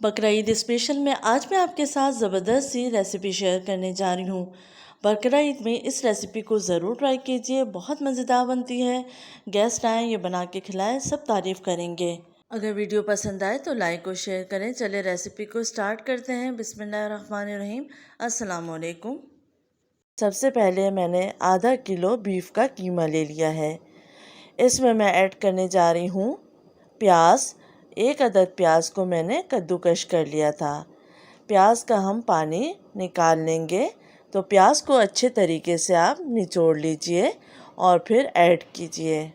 Bakrid special में आज मैं आपके साथ ज़बरदस्त सी रेसिपी शेयर करने जा रही हूँ। बकरीद में इस रेसिपी को ज़रूर ट्राई कीजिए, बहुत मज़ेदार बनती है। गेस्ट आए ये बना के खिलाएं, सब तारीफ़ करेंगे। अगर वीडियो पसंद आए तो लाइक और शेयर करें। चले रेसिपी को स्टार्ट करते हैं। बिस्मिल्लाहिर्रहमानिर्रहीम। अस्सलाम वालेकुम। सबसे पहले मैंने आधा किलो बीफ का कीमा ले लिया है। इसमें मैं ऐड करने जा रही हूँ प्याज। एक अदद प्याज को मैंने कद्दूकश कर लिया था। प्याज का हम पानी निकाल लेंगे, तो प्याज को अच्छे तरीके से आप निचोड़ लीजिए और फिर ऐड कीजिए।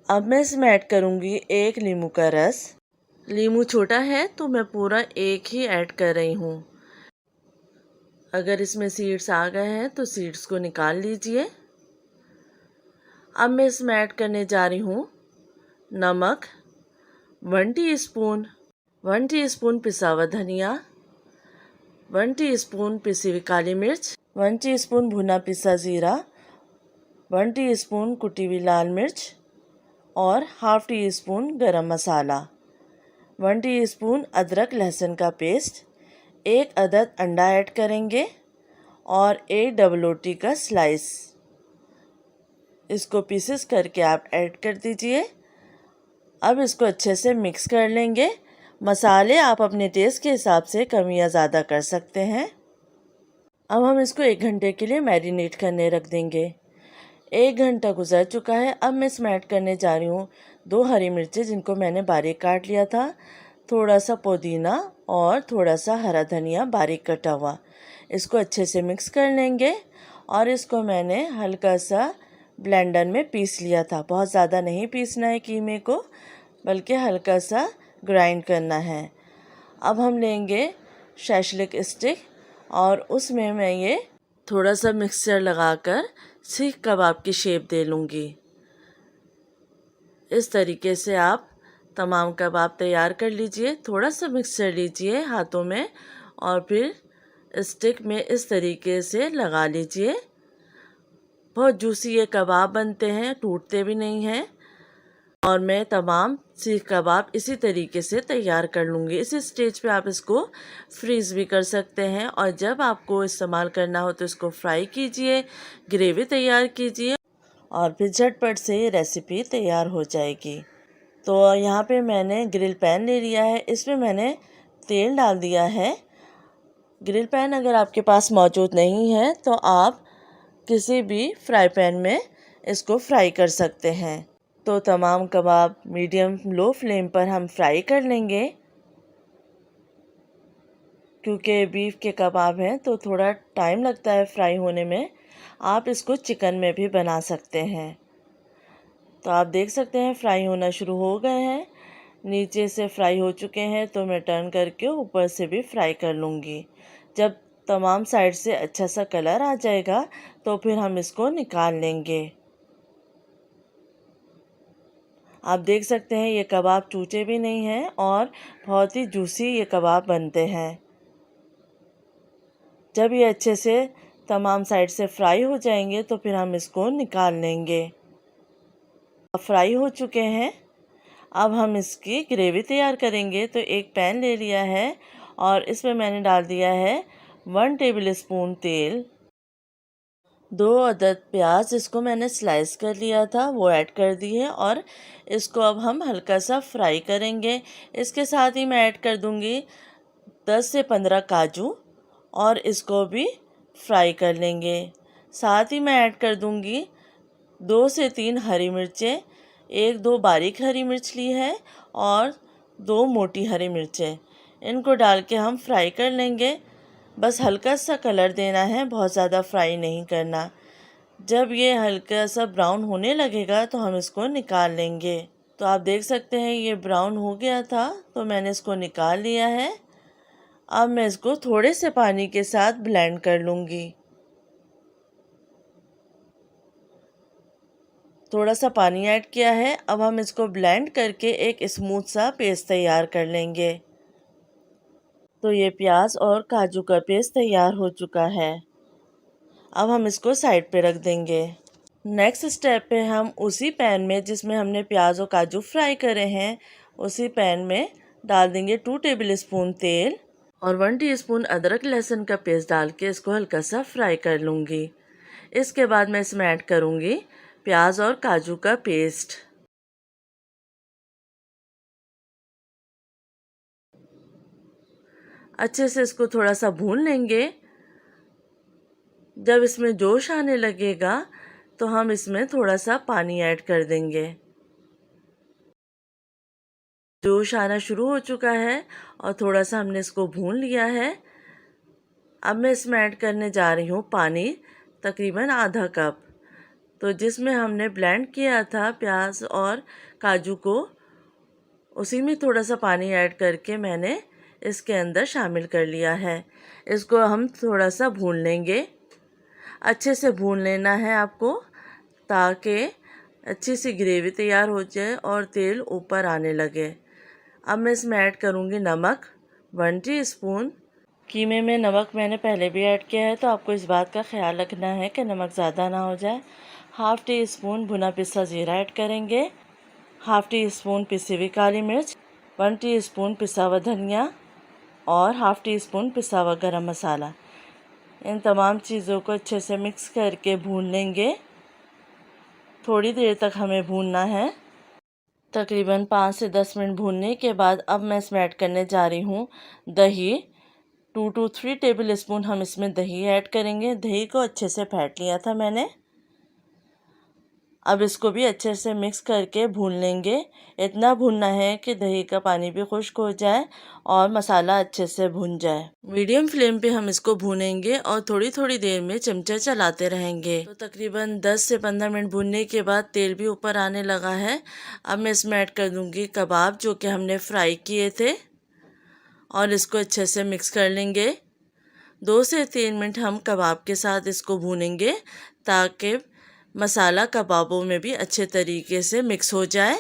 अब मैं इसमें ऐड करूँगी एक नींबू का रस। नींबू छोटा है तो मैं पूरा एक ही ऐड कर रही हूँ। अगर इसमें सीड्स आ गए हैं तो सीड्स को निकाल लीजिए। अब मैं इसमें ऐड करने जा रही हूँ नमक 1 टीस्पून पिसा हुआ धनिया, 1 टीस्पून पिसी हुई काली मिर्च, 1 टीस्पून भुना पिसा ज़ीरा, 1 टीस्पून कुटी हुई लाल मिर्च और हाफ़ टी स्पून गरम मसाला, 1 टीस्पून अदरक लहसुन का पेस्ट, एक अदद अंडा ऐड करेंगे और एक डबल रोटी का स्लाइस। इसको पीसेस करके आप ऐड कर दीजिए। अब इसको अच्छे से मिक्स कर लेंगे। मसाले आप अपने टेस्ट के हिसाब से कम या ज़्यादा कर सकते हैं। अब हम इसको 1 घंटे के लिए मैरिनेट करने रख देंगे। 1 घंटा गुजर चुका है। अब मैं इसमें ऐड करने जा रही हूँ 2 हरी मिर्चें जिनको मैंने बारीक काट लिया था, थोड़ा सा पुदीना और थोड़ा सा हरा धनिया बारीक कटा हुआ। इसको अच्छे से मिक्स कर लेंगे और इसको मैंने हल्का सा ब्लेंडर में पीस लिया था। बहुत ज़्यादा नहीं पीसना है कीमे को, बल्कि हल्का सा ग्राइंड करना है। अब हम लेंगे शैशलिक स्टिक और उसमें मैं ये थोड़ा सा मिक्सचर लगाकर सीख कबाब की शेप दे लूँगी। इस तरीके से आप तमाम कबाब तैयार कर लीजिए। थोड़ा सा मिक्सचर लीजिए हाथों में और फिर स्टिक में इस तरीके से लगा लीजिए। बहुत जूसी ये कबाब बनते हैं, टूटते भी नहीं हैं। और मैं तमाम सीख कबाब इसी तरीके से तैयार कर लूँगी। इस स्टेज पे आप इसको फ्रीज़ भी कर सकते हैं और जब आपको इस्तेमाल करना हो तो इसको फ्राई कीजिए, ग्रेवी तैयार कीजिए और फिर झटपट से ये रेसिपी तैयार हो जाएगी। तो यहाँ पे मैंने ग्रिल पैन ले लिया है। इसमें मैंने तेल डाल दिया है। ग्रिल पैन अगर आपके पास मौजूद नहीं है तो आप किसी भी फ्राई पैन में इसको फ्राई कर सकते हैं। तो तमाम कबाब मीडियम लो फ्लेम पर हम फ्राई कर लेंगे। क्योंकि बीफ के कबाब हैं तो थोड़ा टाइम लगता है फ्राई होने में। आप इसको चिकन में भी बना सकते हैं। तो आप देख सकते हैं फ्राई होना शुरू हो गए हैं। नीचे से फ्राई हो चुके हैं तो मैं टर्न करके ऊपर से भी फ्राई कर लूँगी। जब तमाम साइड से अच्छा सा कलर आ जाएगा तो फिर हम इसको निकाल लेंगे। आप देख सकते हैं ये कबाब चूचे भी नहीं हैं और बहुत ही जूसी ये कबाब बनते हैं। जब ये अच्छे से तमाम साइड से फ्राई हो जाएंगे तो फिर हम इसको निकाल लेंगे। अब फ्राई हो चुके हैं। अब हम इसकी ग्रेवी तैयार करेंगे। तो एक पैन ले लिया है और इसमें मैंने डाल दिया है 1 टेबल स्पून तेल, 2 अदद प्याज इसको मैंने स्लाइस कर लिया था वो ऐड कर दी है और इसको अब हम हल्का सा फ्राई करेंगे। इसके साथ ही मैं ऐड कर दूंगी 10 से 15 काजू और इसको भी फ्राई कर लेंगे। साथ ही मैं ऐड कर दूंगी 2 से 3 हरी मिर्चें, 1-2 बारीक हरी मिर्च ली है और 2 मोटी हरी मिर्चें। इनको डाल के हम फ्राई कर लेंगे। बस हल्का सा कलर देना है, बहुत ज़्यादा फ्राई नहीं करना। जब ये हल्का सा ब्राउन होने लगेगा तो हम इसको निकाल लेंगे। तो आप देख सकते हैं ये ब्राउन हो गया था तो मैंने इसको निकाल लिया है। अब मैं इसको थोड़े से पानी के साथ ब्लेंड कर लूँगी। थोड़ा सा पानी ऐड किया है। अब हम इसको ब्लेंड करके एक स्मूथ सा पेस्ट तैयार कर लेंगे। तो ये प्याज और काजू का पेस्ट तैयार हो चुका है। अब हम इसको साइड पे रख देंगे। नेक्स्ट स्टेप पे हम उसी पैन में जिसमें हमने प्याज और काजू फ्राई करे हैं, उसी पैन में डाल देंगे 2 टेबल स्पून तेल और 1 टीस्पून अदरक लहसुन का पेस्ट डाल के इसको हल्का सा फ्राई कर लूँगी। इसके बाद मैं इसमें ऐड करूँगी प्याज और काजू का पेस्ट। अच्छे से इसको थोड़ा सा भून लेंगे। जब इसमें जोश आने लगेगा तो हम इसमें थोड़ा सा पानी ऐड कर देंगे। जोश आना शुरू हो चुका है और थोड़ा सा हमने इसको भून लिया है। अब मैं इसमें ऐड करने जा रही हूँ पानी, तकरीबन आधा कप। तो जिसमें हमने ब्लेंड किया था प्याज और काजू को, उसी में थोड़ा सा पानी ऐड करके मैंने इसके अंदर शामिल कर लिया है। इसको हम थोड़ा सा भून लेंगे। अच्छे से भून लेना है आपको ताकि अच्छी सी ग्रेवी तैयार हो जाए और तेल ऊपर आने लगे। अब मैं इसमें ऐड करूँगी नमक 1 टीस्पून। कीमे में नमक मैंने पहले भी ऐड किया है, तो आपको इस बात का ख्याल रखना है कि नमक ज़्यादा ना हो जाए। हाफ़ टी स्पून भुना पिसा ज़ीरा ऐड करेंगे, हाफ़ टी स्पून पिसी हुई काली मिर्च, 1 टीस्पून पिसा हुआ धनिया और हाफ़ टी स्पून पिसा हुआ गरम मसाला। इन तमाम चीज़ों को अच्छे से मिक्स करके भून लेंगे। थोड़ी देर तक हमें भूनना है, तकरीबन 5 से 10 मिनट भूनने के बाद अब मैं इसमें ऐड करने जा रही हूँ दही। 2 to 3 टेबल स्पून हम इसमें दही ऐड करेंगे। दही को अच्छे से फेंट लिया था मैंने। अब इसको भी अच्छे से मिक्स करके भून लेंगे। इतना भूनना है कि दही का पानी भी खुश्क हो जाए और मसाला अच्छे से भुन जाए। मीडियम फ्लेम पे हम इसको भूनेंगे और थोड़ी थोड़ी देर में चमचा चलाते रहेंगे। तो तकरीबन 10 से 15 मिनट भूनने के बाद तेल भी ऊपर आने लगा है। अब मैं इसमें ऐड कर दूंगी कबाब जो कि हमने फ्राई किए थे और इसको अच्छे से मिक्स कर लेंगे। 2 से 3 मिनट हम कबाब के साथ इसको भूनेंगे ताकि मसाला कबाबों में भी अच्छे तरीके से मिक्स हो जाए।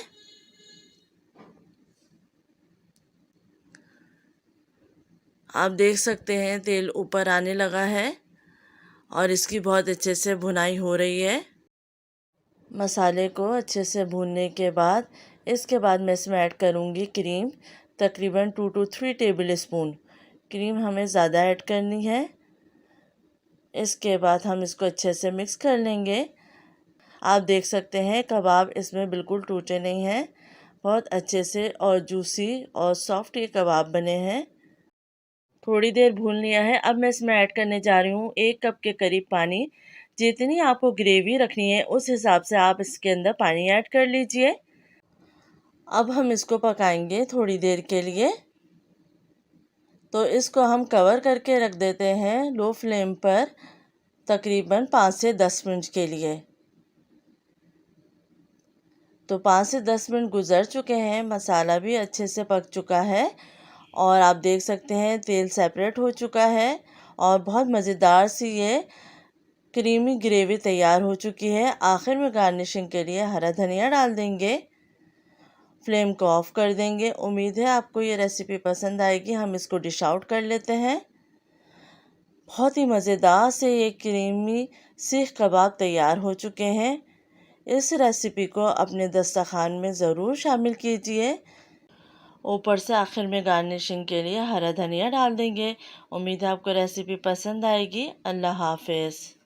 आप देख सकते हैं तेल ऊपर आने लगा है और इसकी बहुत अच्छे से भुनाई हो रही है। मसाले को अच्छे से भूनने के बाद इसके बाद मैं इसमें ऐड करूँगी क्रीम, तकरीबन 2 to 3 टेबल स्पून। क्रीम हमें ज़्यादा ऐड करनी है। इसके बाद हम इसको अच्छे से मिक्स कर लेंगे। आप देख सकते हैं कबाब इसमें बिल्कुल टूटे नहीं हैं, बहुत अच्छे से और जूसी और सॉफ्ट ये कबाब बने हैं। थोड़ी देर भून लिया है। अब मैं इसमें ऐड करने जा रही हूँ 1 कप के करीब पानी। जितनी आपको ग्रेवी रखनी है उस हिसाब से आप इसके अंदर पानी ऐड कर लीजिए। अब हम इसको पकाएंगे थोड़ी देर के लिए। तो इसको हम कवर करके रख देते हैं लो फ्लेम पर तकरीबन 5 से 10 मिनट के लिए। तो 5 से 10 मिनट गुज़र चुके हैं, मसाला भी अच्छे से पक चुका है और आप देख सकते हैं तेल सेपरेट हो चुका है और बहुत मज़ेदार सी ये क्रीमी ग्रेवी तैयार हो चुकी है। आखिर में गार्निशिंग के लिए हरा धनिया डाल देंगे। फ्लेम को ऑफ़ कर देंगे। उम्मीद है आपको ये रेसिपी पसंद आएगी। हम इसको डिश आउट कर लेते हैं। बहुत ही मज़ेदार से ये क्रीमी सीख कबाब तैयार हो चुके हैं। इस रेसिपी को अपने दस्तरखान में ज़रूर शामिल कीजिए। ऊपर से आखिर में गार्निशिंग के लिए हरा धनिया डाल देंगे। उम्मीद है आपको रेसिपी पसंद आएगी। अल्लाह हाफ़िज़।